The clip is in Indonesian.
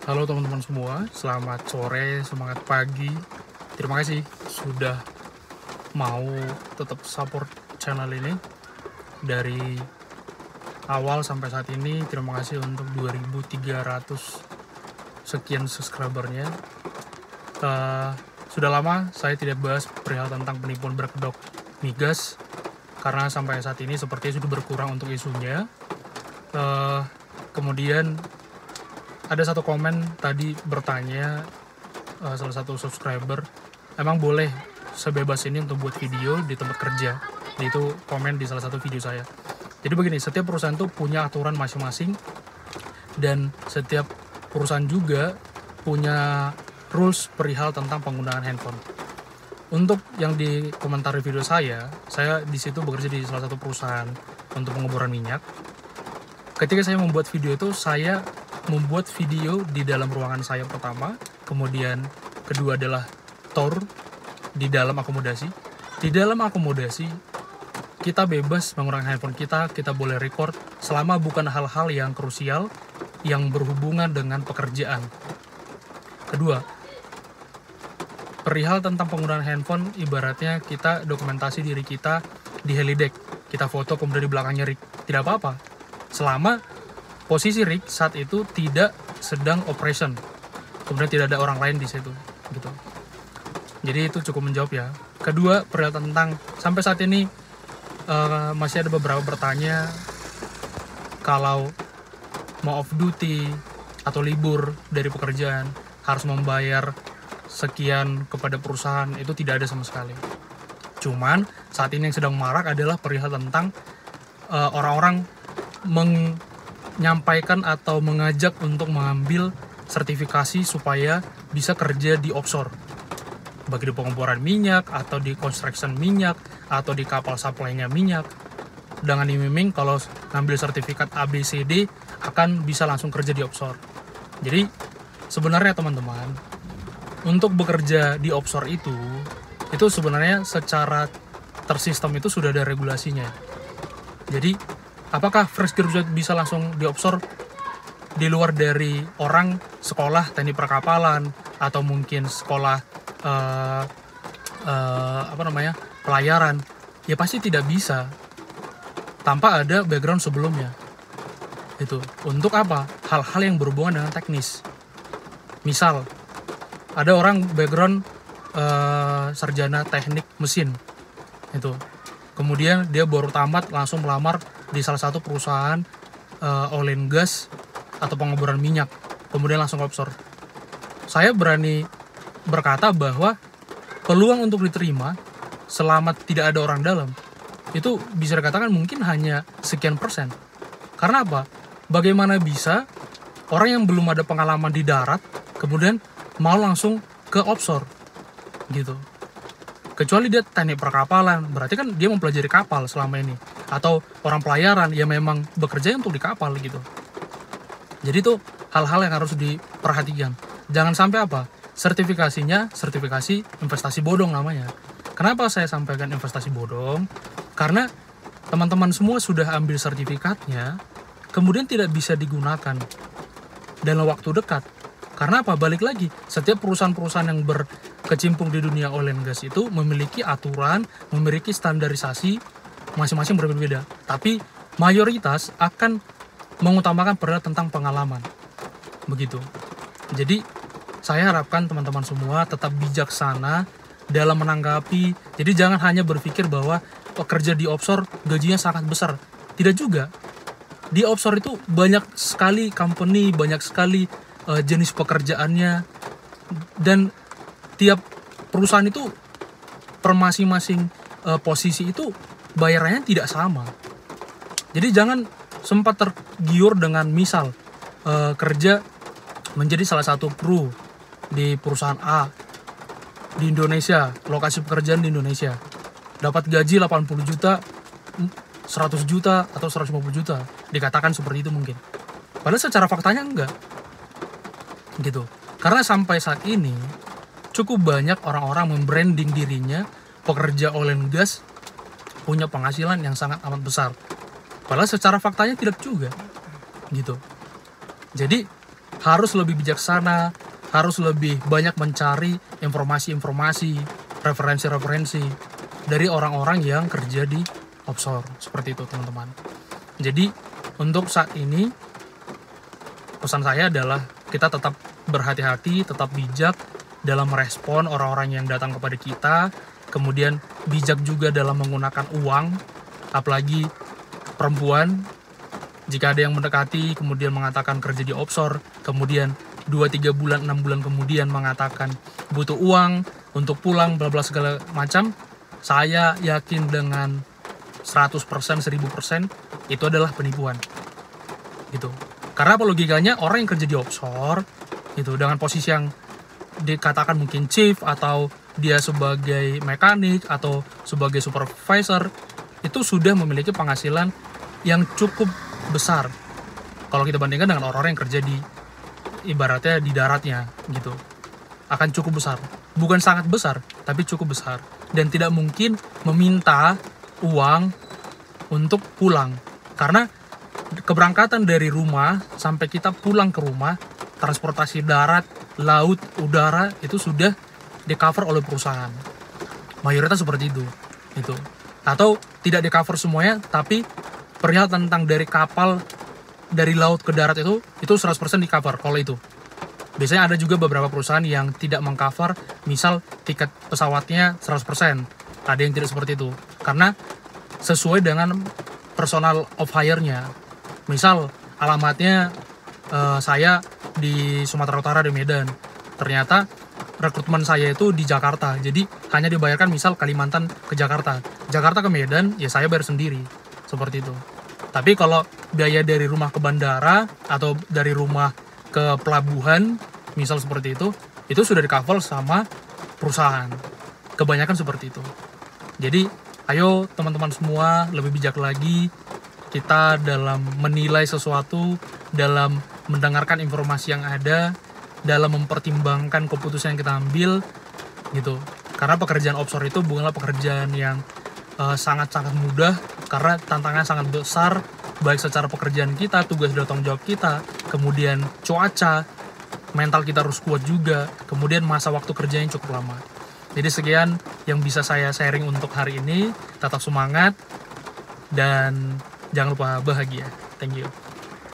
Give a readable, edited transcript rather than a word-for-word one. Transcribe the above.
Halo teman-teman semua, selamat sore, semangat pagi. Terima kasih sudah mau tetap support channel ini dari awal sampai saat ini. Terima kasih untuk 2.300 sekian subscribernya. Sudah lama saya tidak bahas perihal tentang penipuan berkedok migas karena sampai saat ini sepertinya sudah berkurang untuk isunya. Kemudian ada satu komen tadi bertanya, salah satu subscriber, emang boleh sebebas ini untuk buat video di tempat kerja? Itu komen di salah satu video saya. Jadi begini, setiap perusahaan tuh punya aturan masing-masing, dan setiap perusahaan juga punya rules perihal tentang penggunaan handphone. Untuk yang di komentar video saya di situ bekerja di salah satu perusahaan untuk pengeboran minyak. Ketika saya membuat video itu, saya membuat video di dalam ruangan saya pertama, kemudian kedua adalah tour di dalam akomodasi. Di dalam akomodasi kita bebas menggunakan handphone kita boleh record selama bukan hal-hal yang krusial yang berhubungan dengan pekerjaan. Kedua, perihal tentang penggunaan handphone, ibaratnya kita dokumentasi diri kita di helideck, kita foto kemudian di belakangnya rig, tidak apa-apa selama posisi rig saat itu tidak sedang operation, kemudian tidak ada orang lain di situ, gitu. Jadi itu cukup menjawab ya. Kedua, perihal tentang sampai saat ini masih ada beberapa bertanya kalau mau off duty atau libur dari pekerjaan harus membayar sekian kepada perusahaan. Itu tidak ada sama sekali. Cuman saat ini yang sedang marak adalah perihal tentang orang-orang menyampaikan atau mengajak untuk mengambil sertifikasi supaya bisa kerja di offshore, bagi di pengeboran minyak atau di construction minyak atau di kapal supply-nya minyak, dengan iming-iming kalau ngambil sertifikat ABCD akan bisa langsung kerja di offshore. Jadi sebenarnya teman-teman, untuk bekerja di offshore itu sebenarnya secara tersistem itu sudah ada regulasinya. Jadi apakah fresh graduate bisa langsung di offshore di luar dari orang sekolah teknik perkapalan atau mungkin sekolah pelayaran? Ya pasti tidak bisa tanpa ada background sebelumnya. Itu untuk apa? Hal-hal yang berhubungan dengan teknis. Misal ada orang background sarjana teknik mesin, itu kemudian dia baru tamat langsung melamar di salah satu perusahaan oil and gas atau pengeboran minyak, kemudian langsung offshore. Saya berani berkata bahwa peluang untuk diterima selama tidak ada orang dalam itu bisa dikatakan mungkin hanya sekian persen. Karena apa? Bagaimana bisa orang yang belum ada pengalaman di darat kemudian mau langsung ke offshore gitu? Kecuali dia teknik perkapalan, berarti kan dia mempelajari kapal selama ini. Atau orang pelayaran yang memang bekerja untuk di kapal gitu. Jadi itu hal-hal yang harus diperhatikan. Jangan sampai apa? Sertifikasinya sertifikasi investasi bodong namanya. Kenapa saya sampaikan investasi bodong? Karena teman-teman semua sudah ambil sertifikatnya, kemudian tidak bisa digunakan dalam waktu dekat. Karena apa? Balik lagi, setiap perusahaan-perusahaan yang berkecimpung di dunia oil and gas itu memiliki aturan, memiliki standarisasi masing-masing berbeda-beda. Tapi mayoritas akan mengutamakan perihal tentang pengalaman. Begitu. Jadi saya harapkan teman-teman semua tetap bijaksana dalam menanggapi. Jadi jangan hanya berpikir bahwa pekerja di offshore gajinya sangat besar. Tidak juga. Di offshore itu banyak sekali company, banyak sekali jenis pekerjaannya, dan tiap perusahaan itu per masing-masing posisi itu bayarannya tidak sama. Jadi jangan sempat tergiur dengan misal kerja menjadi salah satu kru di perusahaan A di Indonesia, lokasi pekerjaan di Indonesia, dapat gaji 80 juta, 100 juta atau 150 juta, dikatakan seperti itu mungkin. Padahal secara faktanya enggak. Gitu. Karena sampai saat ini cukup banyak orang-orang membranding dirinya pekerja oil and gas punya penghasilan yang sangat amat besar. Padahal secara faktanya tidak juga. Gitu. Jadi harus lebih bijaksana, harus lebih banyak mencari informasi-informasi, referensi-referensi dari orang-orang yang kerja di offshore. Seperti itu teman-teman. Jadi untuk saat ini pesan saya adalah kita tetap berhati-hati, tetap bijak dalam merespon orang-orang yang datang kepada kita, kemudian bijak juga dalam menggunakan uang, apalagi perempuan. Jika ada yang mendekati kemudian mengatakan kerja di offshore, kemudian 2-3 bulan, 6 bulan kemudian mengatakan butuh uang untuk pulang, bla bla segala macam, saya yakin dengan 100%, 1000% itu adalah penipuan. Gitu. Karena apa logikanya, orang yang kerja di offshore itu dengan posisi yang dikatakan mungkin chief atau dia sebagai mekanik atau sebagai supervisor, itu sudah memiliki penghasilan yang cukup besar kalau kita bandingkan dengan orang-orang yang kerja di ibaratnya di daratnya gitu. Akan cukup besar, bukan sangat besar tapi cukup besar, dan tidak mungkin meminta uang untuk pulang, karena keberangkatan dari rumah sampai kita pulang ke rumah, transportasi darat, laut, udara itu sudah di cover oleh perusahaan. Mayoritas seperti itu gitu. Atau tidak di cover semuanya, tapi perihal tentang dari kapal dari laut ke darat itu 100% di cover kalau itu. Biasanya ada juga beberapa perusahaan yang tidak mengcover, misal tiket pesawatnya 100%. Ada yang tidak seperti itu. Karena sesuai dengan personal of hire-nya. Misal alamatnya saya di Sumatera Utara di Medan. Ternyata rekrutmen saya itu di Jakarta. Jadi hanya dibayarkan misal Kalimantan ke Jakarta. Jakarta ke Medan, ya saya bayar sendiri. Seperti itu. Tapi kalau biaya dari rumah ke bandara atau dari rumah ke pelabuhan, misal seperti itu sudah di-cover sama perusahaan. Kebanyakan seperti itu. Jadi, ayo teman-teman semua lebih bijak lagi kita dalam menilai sesuatu, dalam mendengarkan informasi yang ada, dalam mempertimbangkan keputusan yang kita ambil, gitu. Karena pekerjaan offshore itu bukanlah pekerjaan yang sangat-sangat mudah, karena tantangan sangat besar, baik secara pekerjaan kita, tugas dan tanggung jawab kita, kemudian cuaca, mental kita harus kuat juga, kemudian masa waktu kerja yang cukup lama. Jadi sekian yang bisa saya sharing untuk hari ini. Tetap semangat dan jangan lupa bahagia. Thank you.